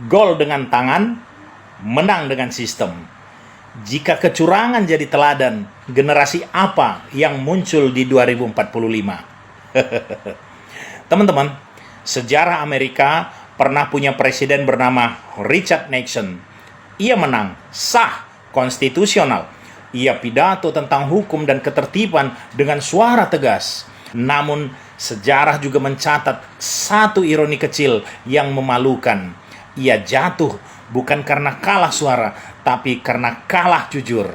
Gol dengan tangan, menang dengan sistem. Jika kecurangan jadi teladan, generasi apa yang muncul di 2045? Teman-teman, sejarah Amerika pernah punya presiden bernama Richard Nixon. Ia menang, sah, konstitusional. Ia pidato tentang hukum dan ketertiban dengan suara tegas. Namun, sejarah juga mencatat satu ironi kecil yang memalukan. Ia jatuh bukan karena kalah suara, tapi karena kalah jujur.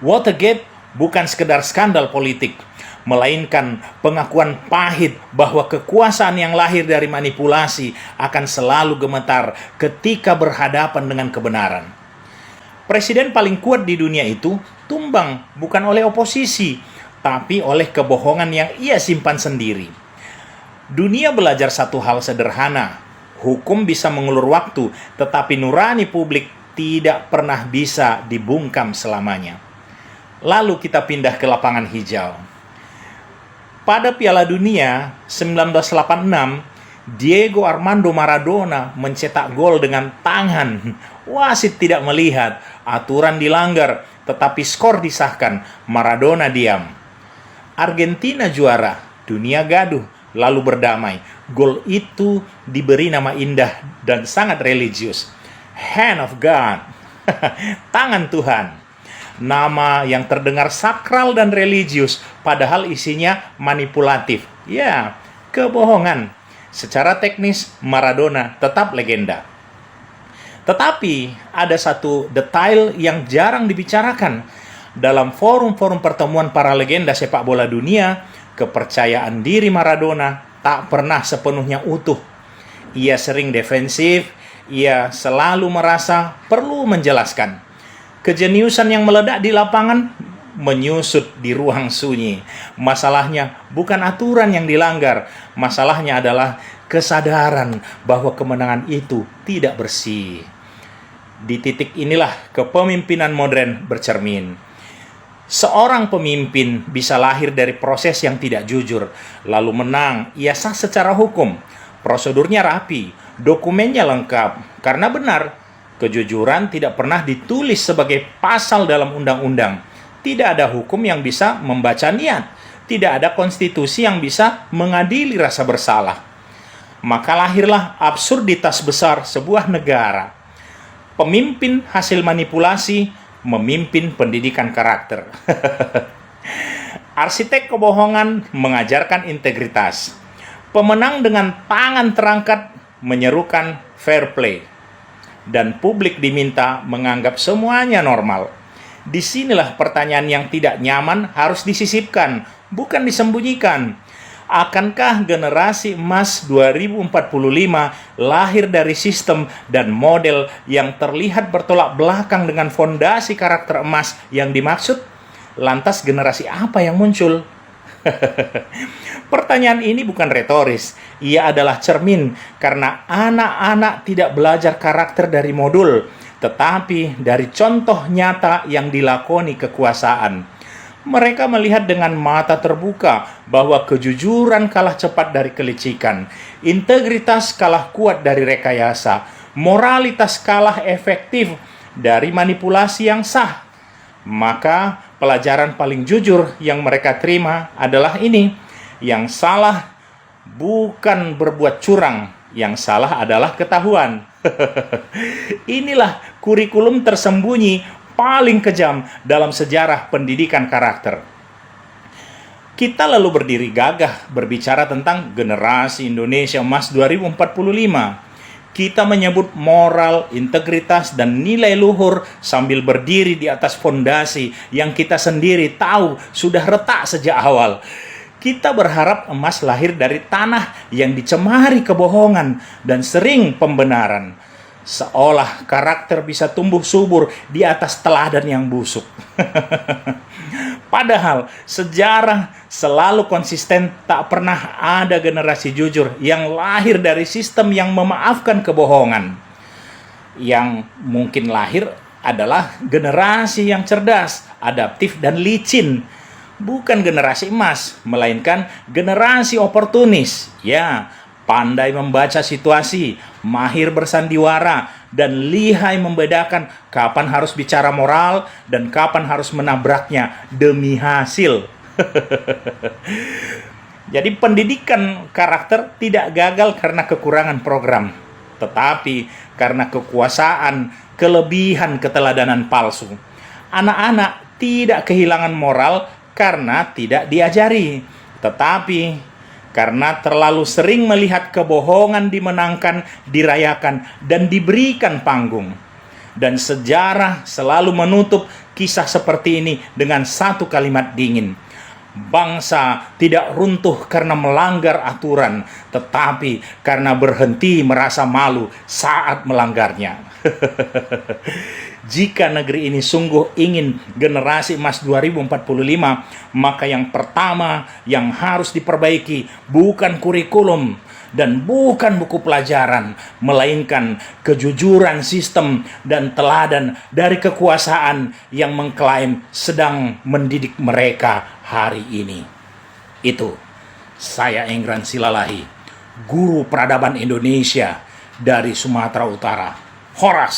Watergate bukan sekedar skandal politik, melainkan pengakuan pahit bahwa kekuasaan yang lahir dari manipulasi akan selalu gemetar ketika berhadapan dengan kebenaran. Presiden paling kuat di dunia itu tumbang bukan oleh oposisi, tapi oleh kebohongan yang ia simpan sendiri. Dunia belajar satu hal sederhana: hukum bisa mengulur waktu, tetapi nurani publik tidak pernah bisa dibungkam selamanya. Lalu kita pindah ke lapangan hijau. Pada Piala Dunia 1986, Diego Armando Maradona mencetak gol dengan tangan. Wasit tidak melihat, aturan dilanggar, tetapi skor disahkan. Maradona diam. Argentina juara, dunia gaduh, lalu berdamai. Gol itu diberi nama indah dan sangat religius. Hand of God. Tangan Tuhan. Nama yang terdengar sakral dan religius, padahal isinya manipulatif. Ya, kebohongan. Secara teknis, Maradona tetap legenda. Tetapi ada satu detail yang jarang dibicarakan. Dalam forum-forum pertemuan para legenda sepak bola dunia, kepercayaan diri Maradona tak pernah sepenuhnya utuh. Ia sering defensif, ia selalu merasa perlu menjelaskan. Kejeniusan yang meledak di lapangan menyusut di ruang sunyi. Masalahnya bukan aturan yang dilanggar, masalahnya adalah kesadaran bahwa kemenangan itu tidak bersih. Di titik inilah kepemimpinan modern bercermin. Seorang pemimpin bisa lahir dari proses yang tidak jujur, lalu menang, ia sah secara hukum. Prosedurnya rapi, dokumennya lengkap. Karena benar, kejujuran tidak pernah ditulis sebagai pasal dalam undang-undang. Tidak ada hukum yang bisa membaca niat. Tidak ada konstitusi yang bisa mengadili rasa bersalah. Maka lahirlah absurditas besar sebuah negara. Pemimpin hasil manipulasi memimpin pendidikan karakter. Arsitek kebohongan mengajarkan integritas. Pemenang dengan tangan terangkat menyerukan fair play. Dan publik diminta menganggap semuanya normal. Disinilah pertanyaan yang tidak nyaman harus disisipkan, bukan disembunyikan. Akankah generasi emas 2045 lahir dari sistem dan model yang terlihat bertolak belakang dengan fondasi karakter emas yang dimaksud? Lantas generasi apa yang muncul? Pertanyaan ini bukan retoris, ia adalah cermin karena anak-anak tidak belajar karakter dari modul, tetapi dari contoh nyata yang dilakoni kekuasaan. Mereka melihat dengan mata terbuka bahwa kejujuran kalah cepat dari kelicikan, integritas kalah kuat dari rekayasa, moralitas kalah efektif dari manipulasi yang sah. Maka pelajaran paling jujur yang mereka terima adalah ini: yang salah bukan berbuat curang, yang salah adalah ketahuan. Inilah kurikulum tersembunyi paling kejam dalam sejarah pendidikan karakter. Kita lalu berdiri gagah berbicara tentang generasi Indonesia Emas 2045. Kita menyebut moral, integritas, dan nilai luhur sambil berdiri di atas fondasi yang kita sendiri tahu sudah retak sejak awal. Kita berharap emas lahir dari tanah yang dicemari kebohongan dan sering pembenaran. Seolah karakter bisa tumbuh subur di atas teladan yang busuk. Padahal sejarah selalu konsisten, tak pernah ada generasi jujur yang lahir dari sistem yang memaafkan kebohongan. Yang mungkin lahir adalah generasi yang cerdas, adaptif, dan licin. Bukan generasi emas, melainkan generasi oportunis. Ya, pandai membaca situasi, mahir bersandiwara, dan lihai membedakan kapan harus bicara moral dan kapan harus menabraknya demi hasil. Jadi pendidikan karakter tidak gagal karena kekurangan program, tetapi karena kekuasaan, kelebihan keteladanan palsu. Anak-anak tidak kehilangan moral karena tidak diajari, tetapi karena terlalu sering melihat kebohongan dimenangkan, dirayakan, dan diberikan panggung. Dan sejarah selalu menutup kisah seperti ini dengan satu kalimat dingin. Bangsa tidak runtuh karena melanggar aturan, tetapi karena berhenti merasa malu saat melanggarnya. Jika negeri ini sungguh ingin generasi emas 2045, maka yang pertama yang harus diperbaiki bukan kurikulum dan bukan buku pelajaran, melainkan kejujuran sistem dan teladan dari kekuasaan yang mengklaim sedang mendidik mereka hari ini. Itu saya Engran Silalahi, guru peradaban Indonesia dari Sumatera Utara. Horas!